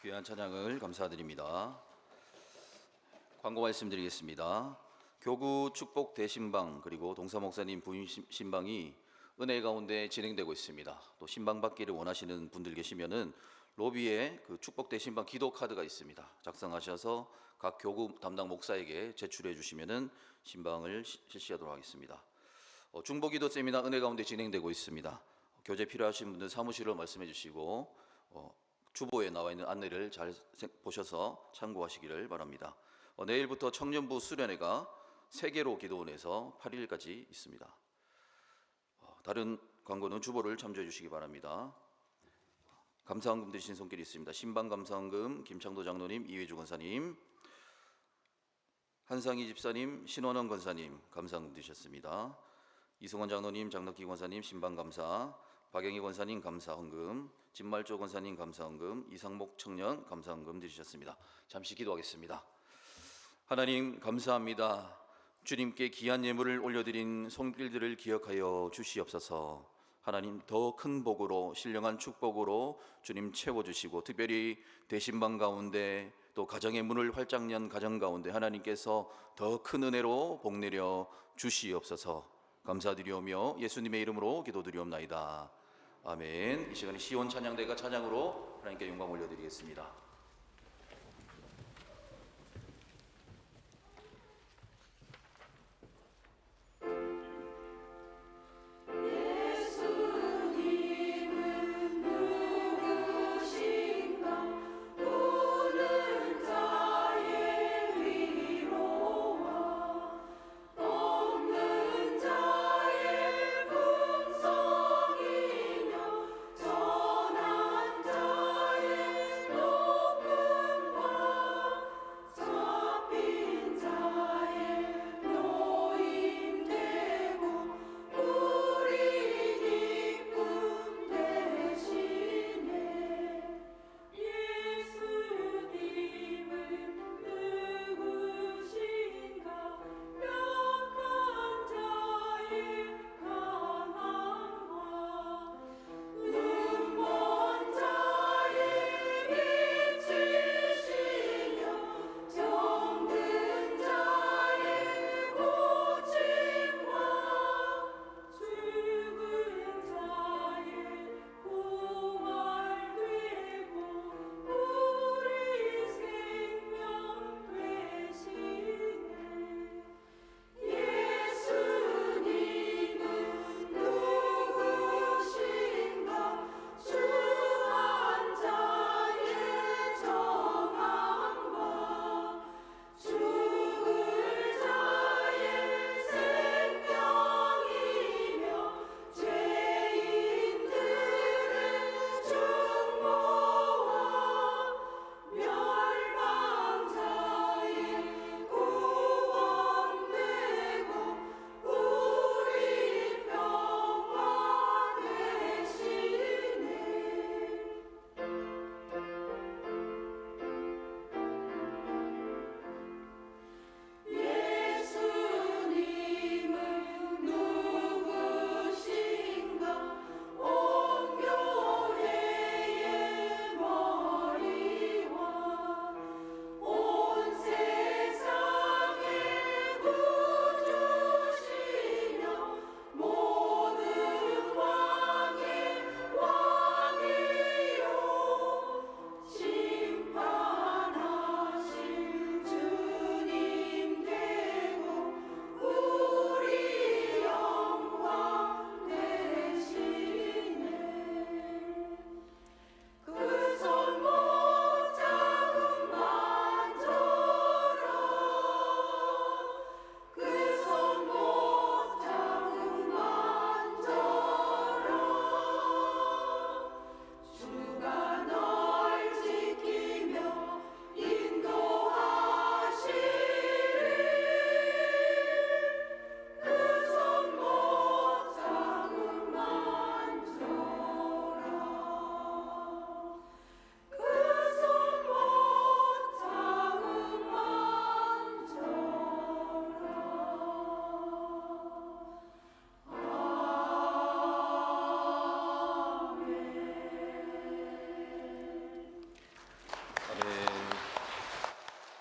귀한 찬양을 감사드립니다. 광고 말씀드리겠습니다. 교구 축복 대신방 그리고 동사 목사님 부임 신방이 은혜 가운데 진행되고 있습니다. 또 신방 받기를 원하시는 분들 계시면은 로비에 그 축복 대신방 기도 카드가 있습니다. 작성하셔서 각 교구 담당 목사에게 제출해 주시면은 신방을 실시하도록 하겠습니다. 중보기도 세미나 은혜 가운데 진행되고 있습니다. 교재 필요하신 분들 사무실로 말씀해 주시고 주보에 나와 있는 안내를 잘 보셔서 참고하시기를 바랍니다. 내일부터 청년부 수련회가 세계로 기도원에서 8일까지 있습니다. 다른 광고는 주보를 참조해 주시기 바랍니다. 감사헌금 드신 손길이 있습니다. 신방 감사헌금 김창도 장로님, 이회주 권사님, 한상희 집사님, 신원원 권사님 감사헌금 드셨습니다. 이승원 장로님, 장덕기 권사님 신방 감사, 박영희 권사님 감사헌금, 진말조 권사님 감사헌금, 이상목 청년 감사헌금 드리셨습니다. 잠시 기도하겠습니다. 하나님 감사합니다. 주님께 귀한 예물을 올려드린 손길들을 기억하여 주시옵소서. 하나님 더 큰 복으로 신령한 축복으로 주님 채워주시고 특별히 대신방 가운데 또 가정의 문을 활짝 연 가정 가운데 하나님께서 더 큰 은혜로 복내려 주시옵소서. 감사드리오며 예수님의 이름으로 기도드리옵나이다. 아멘. 이 시간에 시온 찬양대가 찬양으로 하나님께 영광 올려드리겠습니다. 전한 자의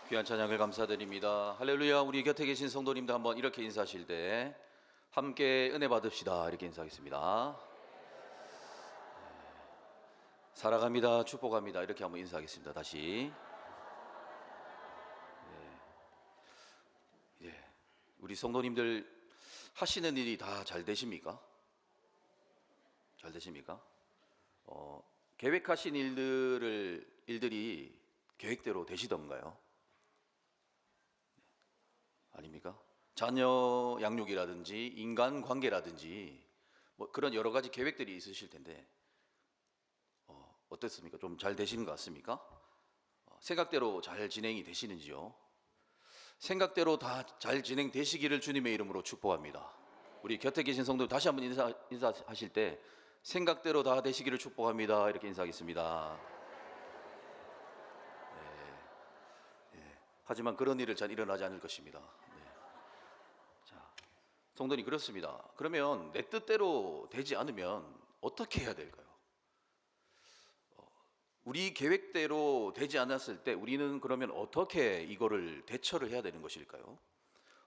귀한 찬양을 감사드립니다. 할렐루야. 우리 곁에 계신 성도님들 한번 이렇게 인사하실 때 함께 은혜 받읍시다 이렇게 인사하겠습니다. 사랑합니다. 축복합니다. 이렇게 한번 인사하겠습니다. 다시. 우리 성도님들 하시는 일이 다 잘 되십니까? 잘 되십니까? 계획하신 일들이 계획대로 되시던가요? 아닙니까? 자녀 양육이라든지 인간 관계라든지 뭐 그런 여러 가지 계획들이 있으실 텐데 어떻습니까? 좀 잘 되시는 것 같습니까? 생각대로 잘 진행이 되시는지요? 생각대로 다 잘 진행되시기를 주님의 이름으로 축복합니다. 우리 곁에 계신 성도 다시 한번 인사하실 때 생각대로 다 되시기를 축복합니다 이렇게 인사하겠습니다. 하지만 그런 일은 잘 일어나지 않을 것입니다. 자, 성도님 그렇습니다. 그러면 내 뜻대로 되지 않으면 어떻게 해야 될까요? 우리 계획대로 되지 않았을 때 우리는 그러면 어떻게 이거를 대처를 해야 되는 것일까요?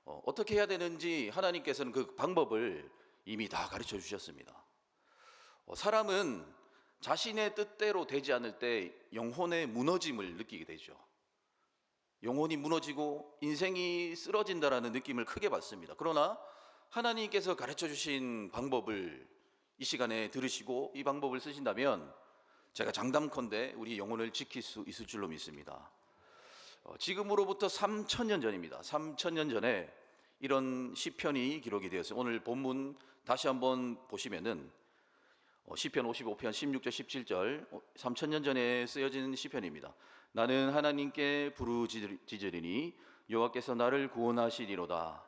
어떻게 해야 되는지 하나님께서는 그 방법을 이미 다 가르쳐 주셨습니다. 사람은 자신의 뜻대로 되지 않을 때 영혼의 무너짐을 느끼게 되죠. 영혼이 무너지고 인생이 쓰러진다라는 느낌을 크게 받습니다. 그러나 하나님께서 가르쳐 주신 방법을 이 시간에 들으시고 이 방법을 쓰신다면 제가 장담컨대 우리 영혼을 지킬 수 있을 줄로 믿습니다. 지금으로부터 3,000년 전입니다. 3,000년 전에 이런 시편이 기록이 되었어요. 오늘 본문 다시 한번 보시면은 시편 55편 16절 17절 3,000년 전에 쓰여진 시편입니다. 나는 하나님께 부르짖으리니 여호와께서 나를 구원하시리로다.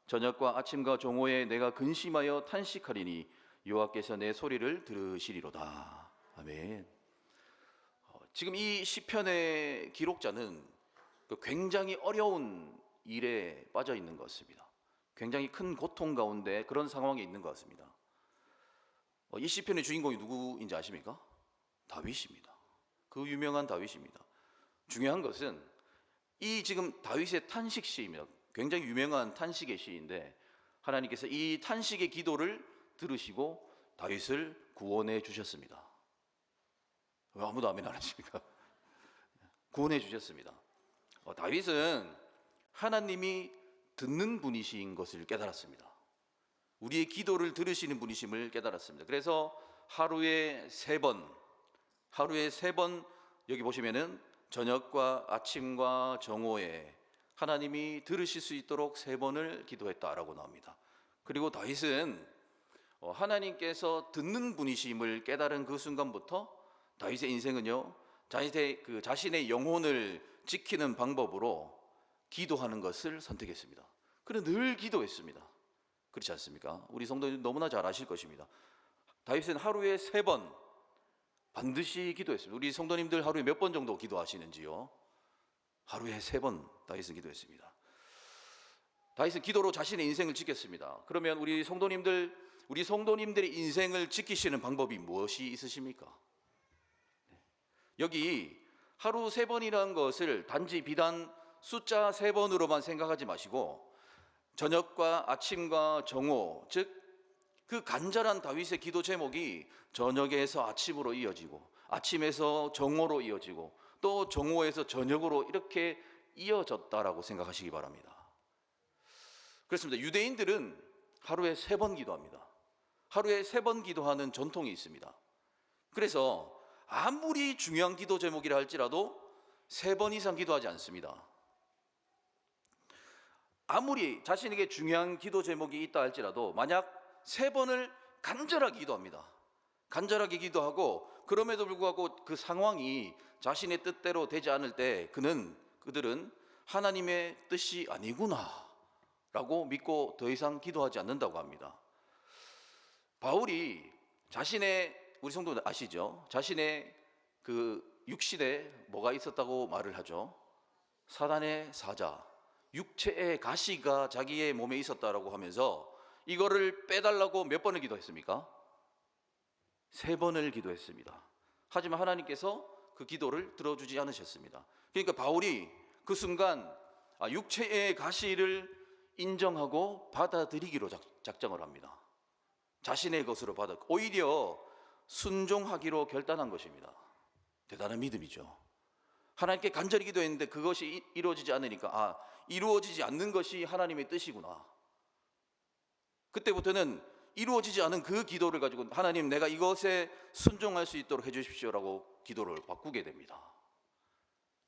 저녁과 아침과 정오에 내가 근심하여 탄식하리니 여호와께서 내 소리를 들으시리로다. 아멘. 지금 이 시편의 기록자는 굉장히 어려운 일에 빠져 있는 것 같습니다. 굉장히 큰 고통 가운데 그런 상황에 있는 것 같습니다. 이 시편의 주인공이 누구인지 아십니까? 다윗입니다. 그 유명한 다윗입니다. 중요한 것은 이 지금 다윗의 탄식 시입니다. 굉장히 유명한 탄식의 시인데 하나님께서 이 탄식의 기도를 들으시고 다윗을 구원해 주셨습니다. 왜 아무도 아멘 안 하십니까? 구원해 주셨습니다. 다윗은 하나님이 듣는 분이신 것을 깨달았습니다. 우리의 기도를 들으시는 분이심을 깨달았습니다. 그래서 하루에 세 번 여기 보시면은 저녁과 아침과 정오에 하나님이 들으실 수 있도록 3번을 기도했다라고 나옵니다. 그리고 다윗은 하나님께서 듣는 분이심을 깨달은 그 순간부터 다윗의 인생은요 자신의 영혼을 지키는 방법으로 기도하는 것을 선택했습니다. 그는 늘 기도했습니다. 그렇지 않습니까? 우리 성도님 너무나 잘 아실 것입니다. 다윗은 하루에 3번 반드시 기도했습니다. 우리 성도님들 하루에 몇 번 정도 기도하시는지요? 하루에 3번 다윗은 기도했습니다. 다윗은 기도로 자신의 인생을 지켰습니다. 그러면 우리 성도님들의 인생을 지키시는 방법이 무엇이 있으십니까? 여기 하루 3번이라는 것을 단지 비단 숫자 3번으로만 생각하지 마시고 저녁과 아침과 정오, 즉 그 간절한 다윗의 기도 제목이 저녁에서 아침으로 이어지고 아침에서 정오로 이어지고 또 정오에서 저녁으로 이렇게 이어졌다라고 생각하시기 바랍니다. 그렇습니다. 유대인들은 하루에 3번 기도합니다. 하루에 3번 기도하는 전통이 있습니다. 그래서 아무리 중요한 기도 제목이라 할지라도 3번 이상 기도하지 않습니다. 아무리 자신에게 중요한 기도 제목이 있다 할지라도 만약 3번을 간절하게 기도합니다. 간절하게 기도하고 그럼에도 불구하고 그 상황이 자신의 뜻대로 되지 않을 때 그들은 하나님의 뜻이 아니구나 라고 믿고 더 이상 기도하지 않는다고 합니다. 바울이 우리 성도 아시죠? 자신의 그 육신에 뭐가 있었다고 말을 하죠? 사단의 사자, 육체의 가시가 자기의 몸에 있었다라고 하면서 이거를 빼달라고 몇 번을 기도했습니까? 3번을 기도했습니다. 하지만 하나님께서 그 기도를 들어주지 않으셨습니다. 그러니까 바울이 그 순간 육체의 가시를 인정하고 받아들이기로 작정을 합니다. 자신의 것으로 오히려 순종하기로 결단한 것입니다. 대단한 믿음이죠. 하나님께 간절히 기도했는데 그것이 이루어지지 않으니까 이루어지지 않는 것이 하나님의 뜻이구나. 그때부터는 이루어지지 않은 그 기도를 가지고 하나님, 내가 이것에 순종할 수 있도록 해주십시오라고 기도를 바꾸게 됩니다.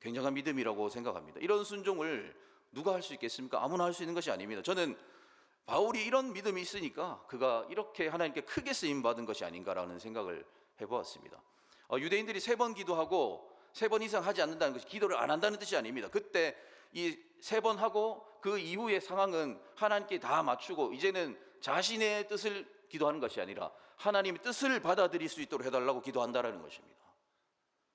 굉장한 믿음이라고 생각합니다. 이런 순종을 누가 할 수 있겠습니까? 아무나 할 수 있는 것이 아닙니다. 저는 바울이 이런 믿음이 있으니까 그가 이렇게 하나님께 크게 쓰임받은 것이 아닌가라는 생각을 해보았습니다. 유대인들이 3번 기도하고 3번 이상 하지 않는다는 것이 기도를 안 한다는 뜻이 아닙니다. 그때 이 3번 하고 그 이후의 상황은 하나님께 다 맞추고 이제는 자신의 뜻을 기도하는 것이 아니라 하나님의 뜻을 받아들일 수 있도록 해달라고 기도한다는 것입니다.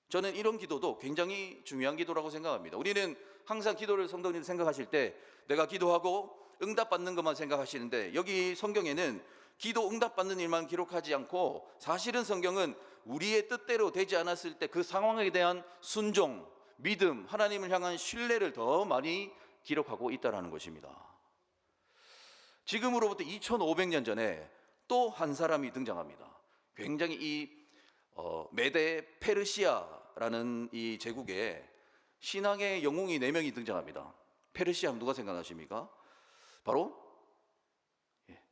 저는 이런 기도도 굉장히 중요한 기도라고 생각합니다. 우리는 항상 기도를 성도님 생각하실 때 내가 기도하고 응답받는 것만 생각하시는데, 여기 성경에는 기도 응답받는 일만 기록하지 않고 사실은 성경은 우리의 뜻대로 되지 않았을 때 그 상황에 대한 순종, 믿음, 하나님을 향한 신뢰를 더 많이 기록하고 있다는 것입니다. 지금으로부터 2500년 전에 또 한 사람이 등장합니다. 굉장히 이 메데 페르시아라는 이 제국에 신앙의 영웅이 4명이 등장합니다. 페르시아 하면 누가 생각나십니까? 바로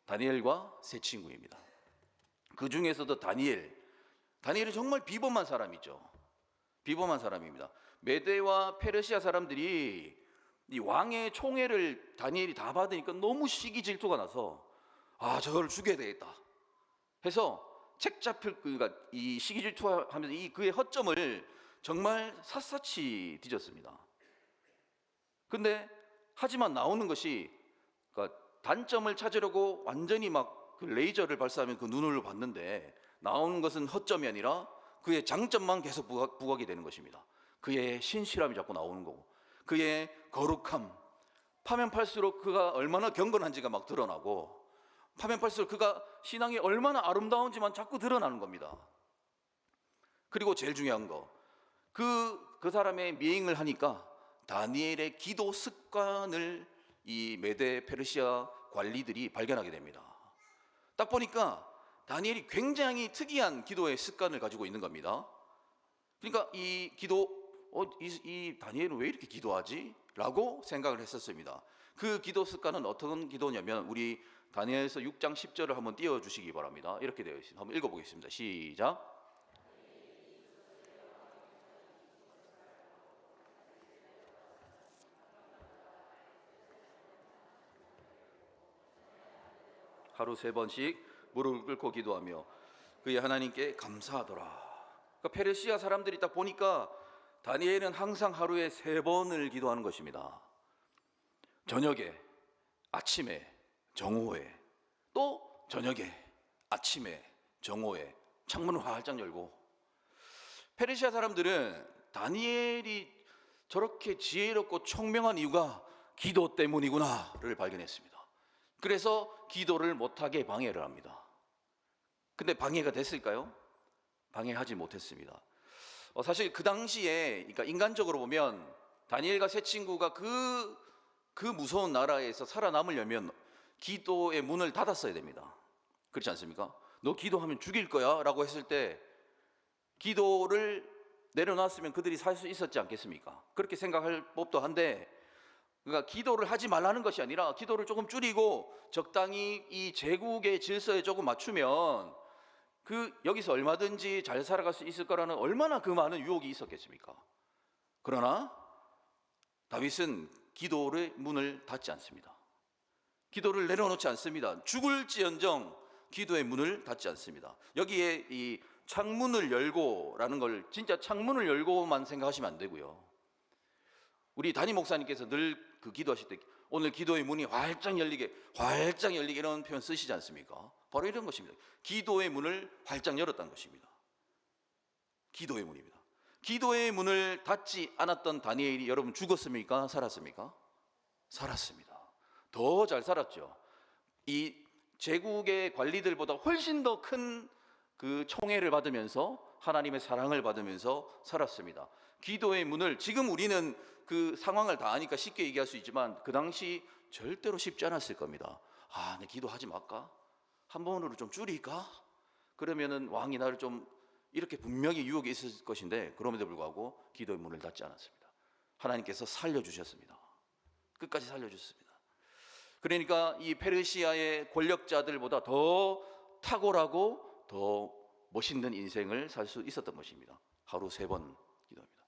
다니엘과 세 친구입니다. 그 중에서도 다니엘은 정말 비범한 사람이죠. 비범한 사람입니다. 메데와 페르시아 사람들이 이 왕의 총애를 다니엘이 다 받으니까 너무 시기 질투가 나서 저걸 죽여야 되겠다 해서 그러니까 이 시기 질투하면서 이 그의 허점을 정말 샅샅이 뒤졌습니다. 근데 하지만 나오는 것이, 그러니까 단점을 찾으려고 완전히 막 그 레이저를 발사하면 그 눈으로 봤는데 나오는 것은 허점이 아니라 그의 장점만 계속 부각이 되는 것입니다. 그의 신실함이 자꾸 나오는 거고, 그의 거룩함, 파면 팔수록 그가 얼마나 경건한지가 막 드러나고, 파면 팔수록 그가 신앙이 얼마나 아름다운지만 자꾸 드러나는 겁니다. 그리고 제일 중요한 거, 그 사람의 미행을 하니까 다니엘의 기도 습관을 이 메데 페르시아 관리들이 발견하게 됩니다. 딱 보니까 다니엘이 굉장히 특이한 기도의 습관을 가지고 있는 겁니다. 그러니까 이 다니엘은 왜 이렇게 기도하지? 라고 생각을 했었습니다. 그 기도 습관은 어떤 기도냐면, 우리 다니엘서 6장 10절을 한번 띄워주시기 바랍니다. 이렇게 되어 있습니다. 한번 읽어보겠습니다. 시작. 하루 3번씩 무릎을 꿇고 기도하며 그의 하나님께 감사하더라. 그러니까 페르시아 사람들이 딱 보니까 다니엘은 항상 하루에 3번을 기도하는 것입니다. 저녁에, 아침에, 정오에, 또 저녁에, 아침에, 정오에 창문을 활짝 열고. 페르시아 사람들은 다니엘이 저렇게 지혜롭고 총명한 이유가 기도 때문이구나를 발견했습니다. 그래서 기도를 못하게 방해를 합니다. 근데 방해가 됐을까요? 방해하지 못했습니다. 사실 그 당시에, 그러니까 인간적으로 보면 다니엘과 세 친구가 그 무서운 나라에서 살아남으려면 기도의 문을 닫았어야 됩니다. 그렇지 않습니까? 너 기도하면 죽일 거야 라고 했을 때 기도를 내려놨으면 그들이 살 수 있었지 않겠습니까? 그렇게 생각할 법도 한데, 그러니까 기도를 하지 말라는 것이 아니라 기도를 조금 줄이고 적당히 이 제국의 질서에 조금 맞추면 여기서 얼마든지 잘 살아갈 수 있을 거라는 얼마나 그 많은 유혹이 있었겠습니까? 그러나 다윗은 기도의 문을 닫지 않습니다. 기도를 내려놓지 않습니다. 죽을지언정 기도의 문을 닫지 않습니다. 여기에 이 창문을 열고라는 걸 진짜 창문을 열고만 생각하시면 안 되고요. 우리 담임 목사님께서 늘 그 기도하실 때 오늘 기도의 문이 활짝 열리게 이런 표현 쓰시지 않습니까? 바로 이런 것입니다. 기도의 문을 활짝 열었다는 것입니다. 기도의 문입니다. 기도의 문을 닫지 않았던 다니엘이 여러분 죽었습니까? 살았습니까? 살았습니다. 더 잘 살았죠. 이 제국의 관리들보다 훨씬 더 큰 그 총애를 받으면서 하나님의 사랑을 받으면서 살았습니다. 기도의 문을, 지금 우리는 그 상황을 다 아니까 쉽게 얘기할 수 있지만 그 당시 절대로 쉽지 않았을 겁니다. 아, 내 기도하지 말까? 한 번으로 좀 줄일까? 그러면은 왕이 나를 좀 이렇게 분명히 유혹이 있을 것인데 그럼에도 불구하고 기도의 문을 닫지 않았습니다. 하나님께서 살려주셨습니다. 끝까지 살려주셨습니다. 그러니까 이 페르시아의 권력자들보다 더 탁월하고 더 멋있는 인생을 살 수 있었던 것입니다. 하루 3번 기도합니다.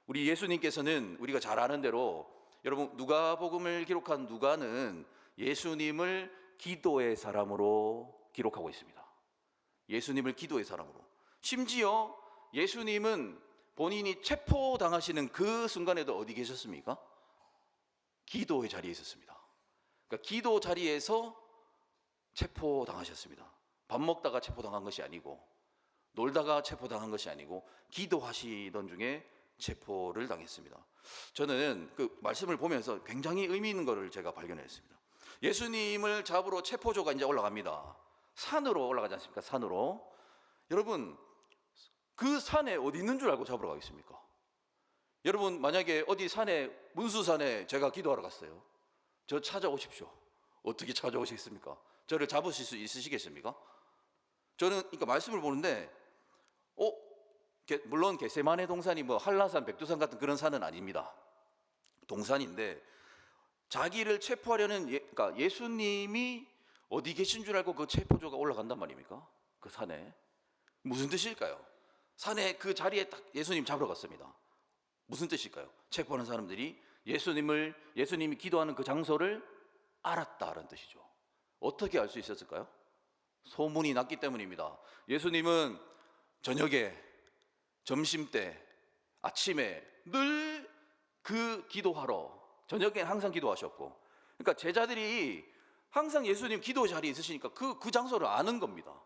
우리 예수님께서는 우리가 잘 아는 대로 여러분 누가복음을 기록한 누가는 예수님을 기도의 사람으로 기록하고 있습니다. 예수님을 기도의 사람으로. 심지어 예수님은 본인이 체포당하시는 그 순간에도 어디 계셨습니까? 기도의 자리에 있었습니다. 그러니까 기도 자리에서 체포당하셨습니다. 밥 먹다가 체포당한 것이 아니고 놀다가 체포당한 것이 아니고 기도하시던 중에 체포를 당했습니다. 저는 그 말씀을 보면서 굉장히 의미 있는 것을 제가 발견했습니다. 예수님을 잡으러 체포조가 이제 올라갑니다. 산으로 올라가지 않습니까? 산으로. 여러분 그 산에 어디 있는 줄 알고 잡으러 가겠습니까? 여러분 만약에 어디 산에 문수산에 제가 기도하러 갔어요. 저 찾아오십시오. 어떻게 찾아오시겠습니까? 저를 잡으실 수 있으시겠습니까? 저는 그러니까 말씀을 보는데 물론 겟세마네 동산이 뭐 한라산, 백두산 같은 그런 산은 아닙니다. 동산인데 자기를 체포하려는 그러니까 예수님이 어디 계신 줄 알고 그 체포조가 올라간단 말입니까? 그 산에. 무슨 뜻일까요? 산에 그 자리에 딱 예수님 잡으러 갔습니다. 무슨 뜻일까요? 체포하는 사람들이 예수님이 기도하는 그 장소를 알았다는 뜻이죠. 어떻게 알 수 있었을까요? 소문이 났기 때문입니다. 예수님은 저녁에, 점심때, 아침에 늘 그 기도하러 저녁에 항상 기도하셨고, 그러니까 제자들이 항상 예수님 기도 자리에 있으시니까 그 장소를 아는 겁니다.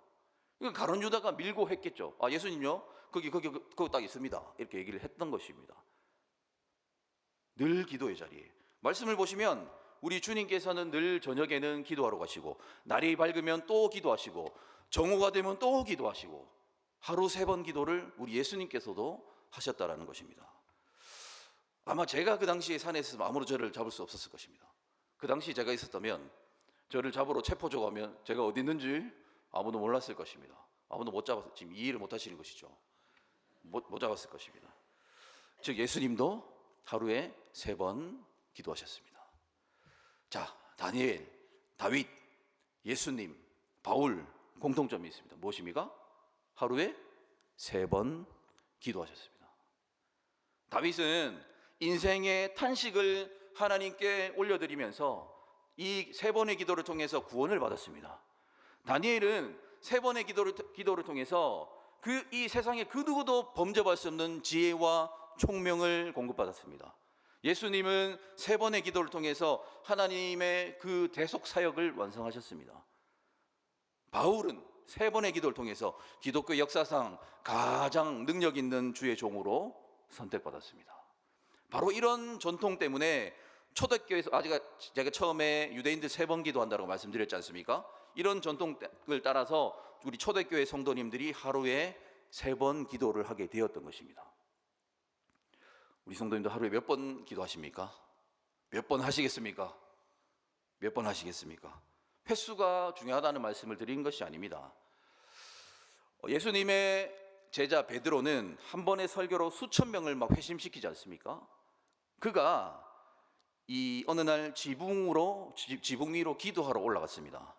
그러니까 가룟 유다가 밀고 했겠죠. 아, 예수님요? 거기 딱 있습니다. 이렇게 얘기를 했던 것입니다. 늘 기도의 자리에. 말씀을 보시면 우리 주님께서는 늘 저녁에는 기도하러 가시고 날이 밝으면 또 기도하시고 정오가 되면 또 기도하시고 하루 3번 기도를 우리 예수님께서도 하셨다라는 것입니다. 아마 제가 그 당시에 산에 있으면 아무도 저를 잡을 수 없었을 것입니다. 그 당시 제가 있었다면 저를 잡으러 체포조 가면 제가 어디 있는지 아무도 몰랐을 것입니다. 아무도 못 잡았어요. 지금 이해를 못 하시는 것이죠. 못 잡았을 것입니다. 즉 예수님도 하루에 3번 기도하셨습니다. 자, 다니엘, 다윗, 예수님, 바울 공통점이 있습니다. 무엇입니까? 하루에 3번 기도하셨습니다. 다윗은 인생의 탄식을 하나님께 올려드리면서 이 3번의 기도를 통해서 구원을 받았습니다. 다니엘은 3번의 기도를 통해서 이 세상에 그 누구도 범접할 수 없는 지혜와 총명을 공급받았습니다. 예수님은 3번의 기도를 통해서 하나님의 그 대속 사역을 완성하셨습니다. 바울은 3번의 기도를 통해서 기독교 역사상 가장 능력 있는 주의 종으로 선택받았습니다. 바로 이런 전통 때문에 초대교회에서 제가 처음에 유대인들 3번 기도한다고 말씀드렸지 않습니까? 이런 전통을 따라서 우리 초대교회 성도님들이 하루에 3번 기도를 하게 되었던 것입니다. 우리 성도님도 하루에 몇 번 기도하십니까? 몇 번 하시겠습니까? 몇 번 하시겠습니까? 횟수가 중요하다는 말씀을 드린 것이 아닙니다. 예수님의 제자 베드로는 한 번의 설교로 수천 명을 막 회심시키지 않습니까? 그가 어느 날 지붕 위로 기도하러 올라갔습니다.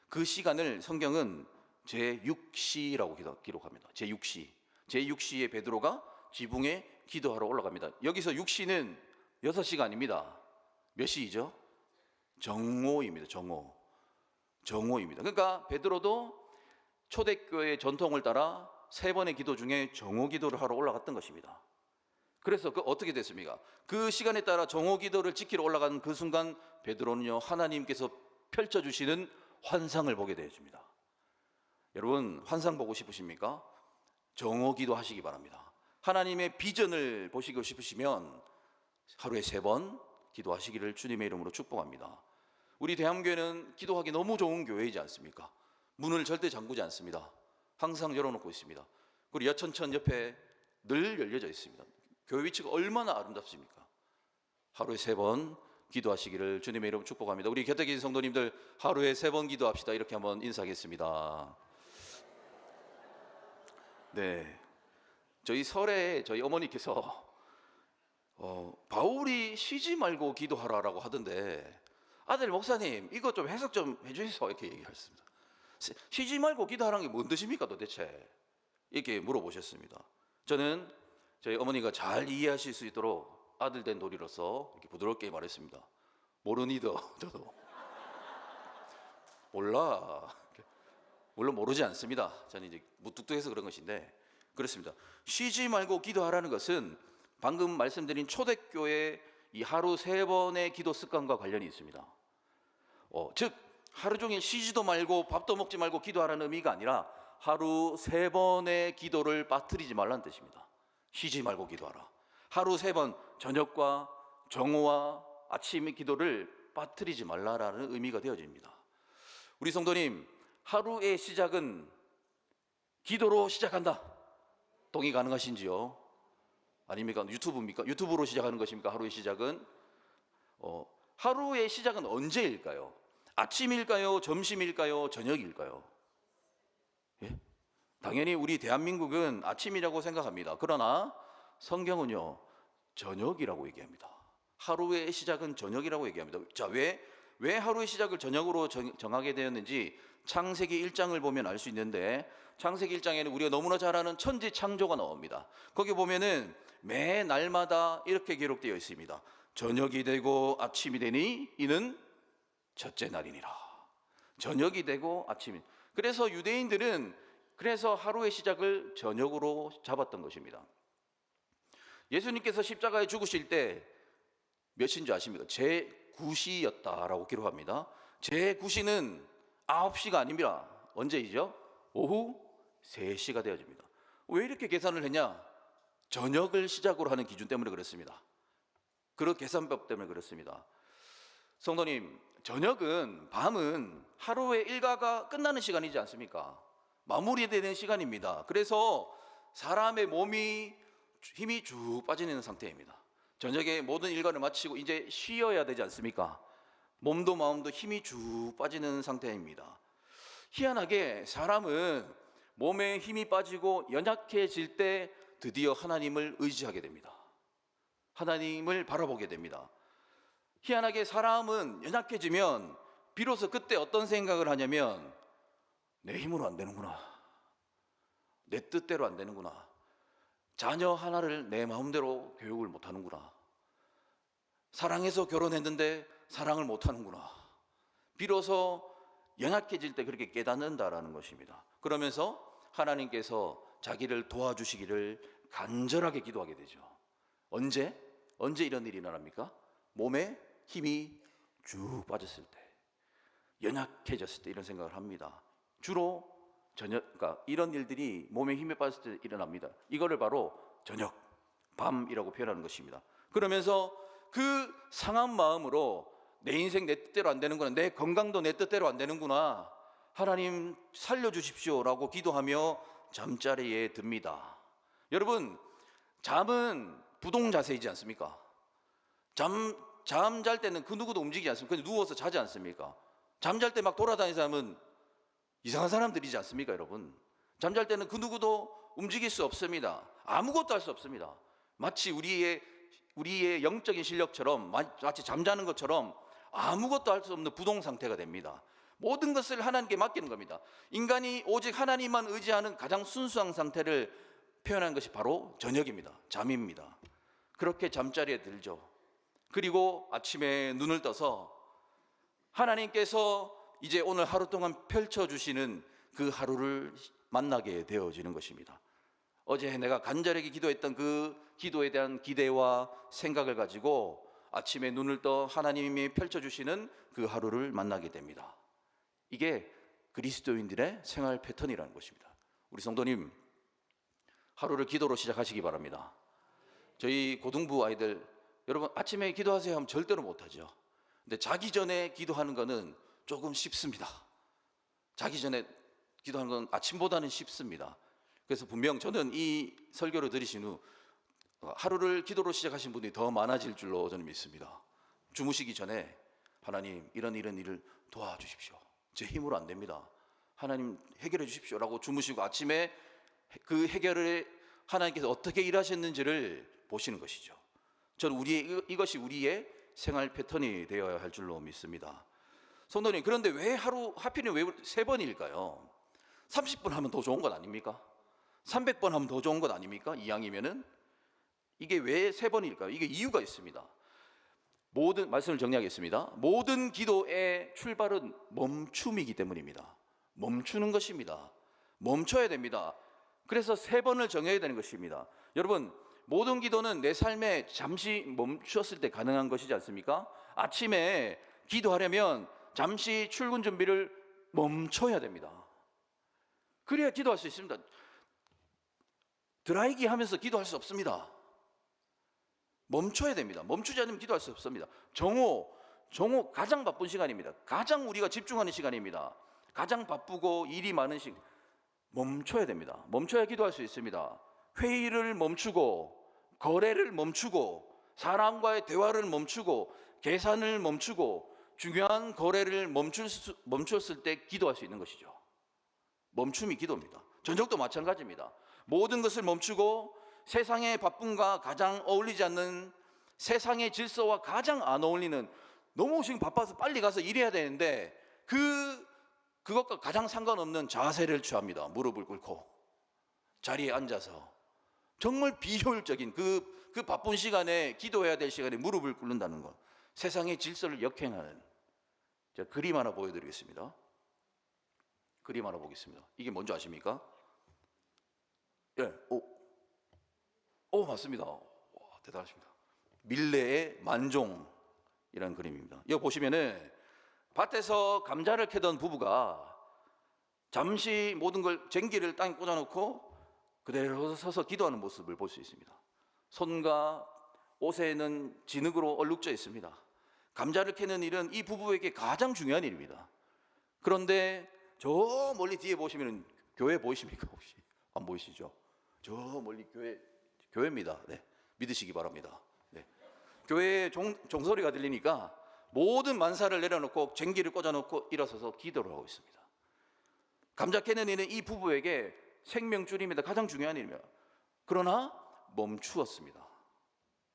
그 시간을 성경은 제6시라고 기록합니다. 제6시에 베드로가 지붕에 기도하러 올라갑니다. 여기서 6시는 6시가 아닙니다. 몇 시이죠? 정오입니다. 정오입니다. 그러니까 베드로도 초대교회의 전통을 따라 3번의 기도 중에 정오 기도를 하러 올라갔던 것입니다. 그래서 어떻게 됐습니까? 그 시간에 따라 정오 기도를 지키러 올라간 그 순간 베드로는요, 하나님께서 펼쳐주시는 환상을 보게 되어집니다. 여러분 환상 보고 싶으십니까? 정오 기도 하시기 바랍니다. 하나님의 비전을 보시고 싶으시면 하루에 3번 기도하시기를 주님의 이름으로 축복합니다. 우리 대한교회는 기도하기 너무 좋은 교회이지 않습니까? 문을 절대 잠그지 않습니다. 항상 열어놓고 있습니다. 그리고 여천천 옆에 늘 열려져 있습니다. 교회 위치가 얼마나 아름답습니까? 하루에 3번 기도하시기를 주님의 이름 축복합니다. 우리 곁에 계신 성도님들 하루에 3번 기도합시다. 이렇게 한번 인사하겠습니다. 네, 저희 설에 저희 어머니께서 바울이 쉬지 말고 기도하라라고 하던데 아들 목사님 이거 좀 해석 좀 해주세요 이렇게 얘기하셨습니다. 쉬지 말고 기도하라는 게 뭔 뜻입니까 도대체? 이렇게 물어보셨습니다. 저는 저희 어머니가 잘 이해하실 수 있도록 아들 된 도리로서 이렇게 부드럽게 말했습니다. 모르니더 저도 몰라. 물론 모르지 않습니다. 저는 이제 무뚝뚝해서 그런 것인데 그렇습니다. 쉬지 말고 기도하라는 것은 방금 말씀드린 초대교회 이 하루 3번의 기도 습관과 관련이 있습니다. 즉 하루 종일 쉬지도 말고 밥도 먹지 말고 기도하라는 의미가 아니라 하루 3번의 기도를 빠뜨리지 말라는 뜻입니다. 쉬지 말고 기도하라. 하루 3번 저녁과 정오와 아침의 기도를 빠뜨리지 말라라는 의미가 되어집니다. 우리 성도님, 하루의 시작은 기도로 시작한다. 동의 가능하신지요? 아닙니까? 유튜브입니까? 유튜브로 시작하는 것입니까? 하루의 시작은? 하루의 시작은 언제일까요? 아침일까요? 점심일까요? 저녁일까요? 예? 당연히 우리 대한민국은 아침이라고 생각합니다. 그러나 성경은요, 저녁이라고 얘기합니다. 하루의 시작은 저녁이라고 얘기합니다. 자, 왜 하루의 시작을 저녁으로 정하게 되었는지 창세기 1장을 보면 알 수 있는데 창세기 1장에는 우리가 너무나 잘 아는 천지 창조가 나옵니다. 거기 보면은 매 날마다 이렇게 기록되어 있습니다. 저녁이 되고 아침이 되니 이는 첫째 날이니라. 저녁이 되고 아침이. 그래서 유대인들은 그래서 하루의 시작을 저녁으로 잡았던 것입니다. 예수님께서 십자가에 죽으실 때 몇인 줄 아십니까? 제9시였다라고 기록합니다. 제9시는 9시가 아닙니다. 언제이죠? 오후 3시가 되어집니다. 왜 이렇게 계산을 했냐? 저녁을 시작으로 하는 기준 때문에 그렇습니다. 그런 계산법 때문에 그렇습니다. 성도님, 저녁은 밤은 하루의 일과가 끝나는 시간이지 않습니까? 마무리되는 시간입니다. 그래서 사람의 몸이 힘이 쭉 빠지는 상태입니다. 저녁에 모든 일과를 마치고 이제 쉬어야 되지 않습니까? 몸도 마음도 힘이 쭉 빠지는 상태입니다. 희한하게 사람은 몸에 힘이 빠지고 연약해질 때 드디어 하나님을 의지하게 됩니다. 하나님을 바라보게 됩니다. 희한하게 사람은 연약해지면 비로소 그때 어떤 생각을 하냐면 내 힘으로 안 되는구나. 내 뜻대로 안 되는구나. 자녀 하나를 내 마음대로 교육을 못 하는구나. 사랑해서 결혼했는데 사랑을 못 하는구나. 비로소 연약해질 때 그렇게 깨닫는다라는 것입니다. 그러면서 하나님께서 자기를 도와주시기를 간절하게 기도하게 되죠. 언제 이런 일이 일어납니까? 몸에 힘이 쭉 빠졌을 때, 연약해졌을 때 이런 생각을 합니다. 주로 그러니까 이런 일들이 몸에 힘이 빠졌을 때 일어납니다. 이거를 바로 저녁, 밤이라고 표현하는 것입니다. 그러면서 그 상한 마음으로 내 인생 내 뜻대로 안 되는구나, 내 건강도 내 뜻대로 안 되는구나, 하나님 살려주십시오라고 기도하며 잠자리에 듭니다. 여러분, 잠은 부동 자세이지 않습니까? 잠잘 때는 그 누구도 움직이지 않습니까? 그냥 누워서 자지 않습니까? 잠잘 때 막 돌아다니는 사람은 이상한 사람들이지 않습니까, 여러분? 잠잘 때는 그 누구도 움직일 수 없습니다. 아무것도 할 수 없습니다. 마치 우리의 영적인 실력처럼, 마치 잠자는 것처럼 아무것도 할 수 없는 부동 상태가 됩니다. 모든 것을 하나님께 맡기는 겁니다. 인간이 오직 하나님만 의지하는 가장 순수한 상태를 표현한 것이 바로 저녁입니다. 잠입니다. 그렇게 잠자리에 들죠. 그리고 아침에 눈을 떠서 하나님께서 이제 오늘 하루 동안 펼쳐주시는 그 하루를 만나게 되어지는 것입니다. 어제 내가 간절하게 기도했던 그 기도에 대한 기대와 생각을 가지고 아침에 눈을 떠 하나님이 펼쳐주시는 그 하루를 만나게 됩니다. 이게 그리스도인들의 생활 패턴이라는 것입니다. 우리 성도님, 하루를 기도로 시작하시기 바랍니다. 저희 고등부 아이들, 여러분 아침에 기도하세요 하면 절대로 못하죠. 근데 자기 전에 기도하는 거는 조금 쉽습니다. 자기 전에 기도하는 건 아침보다는 쉽습니다. 그래서 분명 저는 이 설교를 들으신 후 하루를 기도로 시작하신 분이 더 많아질 줄로 저는 믿습니다. 주무시기 전에 하나님 이런 일을 도와주십시오. 제 힘으로 안 됩니다. 하나님 해결해 주십시오라고 주무시고 아침에 그 해결을 하나님께서 어떻게 일하셨는지를 보시는 것이죠. 저는 이것이 우리의 생활 패턴이 되어야 할 줄로 믿습니다. 성도님, 그런데 왜 하필이면 왜 3번일까요? 30번 하면 더 좋은 것 아닙니까? 300번 하면 더 좋은 것 아닙니까? 이왕이면은 이게 왜 3번일까요? 이게 이유가 있습니다. 모든 말씀을 정리하겠습니다. 모든 기도의 출발은 멈춤이기 때문입니다. 멈추는 것입니다. 멈춰야 됩니다. 그래서 3번을 정해야 되는 것입니다. 여러분, 모든 기도는 내 삶에 잠시 멈추었을 때 가능한 것이지 않습니까? 아침에 기도하려면 잠시 출근 준비를 멈춰야 됩니다. 그래야 기도할 수 있습니다. 드라이기 하면서 기도할 수 없습니다. 멈춰야 됩니다. 멈추지 않으면 기도할 수 없습니다. 정오 가장 바쁜 시간입니다. 가장 우리가 집중하는 시간입니다. 가장 바쁘고 일이 많은 시간. 멈춰야 됩니다. 멈춰야 기도할 수 있습니다. 회의를 멈추고, 거래를 멈추고, 사람과의 대화를 멈추고, 계산을 멈추고, 중요한 거래를 멈췄을 때 기도할 수 있는 것이죠. 멈춤이 기도입니다. 저녁도 마찬가지입니다. 모든 것을 멈추고 세상의 바쁨과 가장 어울리지 않는, 세상의 질서와 가장 안 어울리는, 너무 지금 바빠서 빨리 가서 일해야 되는데 그것과 가장 상관없는 자세를 취합니다. 무릎을 꿇고 자리에 앉아서 정말 비효율적인 그 바쁜 시간에, 기도해야 될 시간에 무릎을 꿇는다는 것, 세상의 질서를 역행하는. 제가 그림 하나 보여드리겠습니다. 그림 하나 보겠습니다. 이게 뭔지 아십니까? 예, 맞습니다. 와, 대단하십니다. 밀레의 만종이라는 그림입니다. 여기 보시면은 밭에서 감자를 캐던 부부가 잠시 모든 걸 쟁기를 땅에 꽂아놓고 그대로 서서 기도하는 모습을 볼 수 있습니다. 손과 옷에는 진흙으로 얼룩져 있습니다. 감자를 캐는 일은 이 부부에게 가장 중요한 일입니다. 그런데 저 멀리 뒤에 보시면 교회 보이십니까? 혹시 안 보이시죠? 저 멀리 교회입니다. 네, 믿으시기 바랍니다. 네. 교회에 종소리가 들리니까 모든 만사를 내려놓고 쟁기를 꽂아놓고 일어서서 기도를 하고 있습니다. 감자 캐는 일은 이 부부에게 생명줄입니다. 가장 중요한 일입니다. 그러나 멈추었습니다.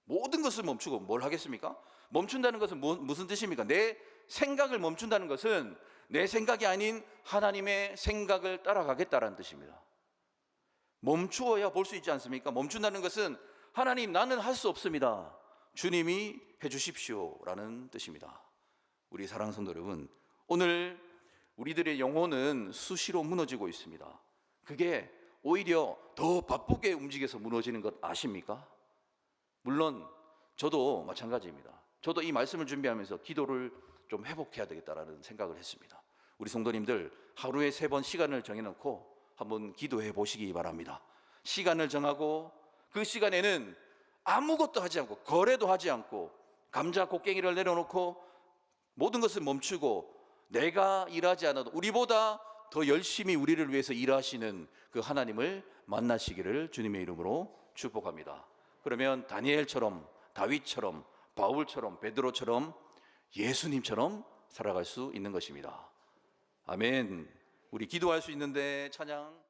모든 것을 멈추고 뭘 하겠습니까? 멈춘다는 것은 무슨 뜻입니까? 내 생각을 멈춘다는 것은 내 생각이 아닌 하나님의 생각을 따라가겠다라는 뜻입니다. 멈추어야 볼 수 있지 않습니까? 멈춘다는 것은 하나님, 나는 할 수 없습니다. 주님이 해주십시오 라는 뜻입니다. 우리 사랑하는 성도 여러분, 오늘 우리들의 영혼은 수시로 무너지고 있습니다. 그게 오히려 더 바쁘게 움직여서 무너지는 것 아십니까? 물론 저도 마찬가지입니다. 저도 이 말씀을 준비하면서 기도를 좀 회복해야 되겠다라는 생각을 했습니다. 우리 성도님들, 하루에 3번 시간을 정해놓고 한번 기도해 보시기 바랍니다. 시간을 정하고 그 시간에는 아무것도 하지 않고, 거래도 하지 않고, 감자 곡괭이를 내려놓고 모든 것을 멈추고, 내가 일하지 않아도 우리보다 더 열심히 우리를 위해서 일하시는 그 하나님을 만나시기를 주님의 이름으로 축복합니다. 그러면 다니엘처럼, 다윗처럼, 바울처럼, 베드로처럼, 예수님처럼 살아갈 수 있는 것입니다. 아멘. 우리 기도할 수 있는데 찬양.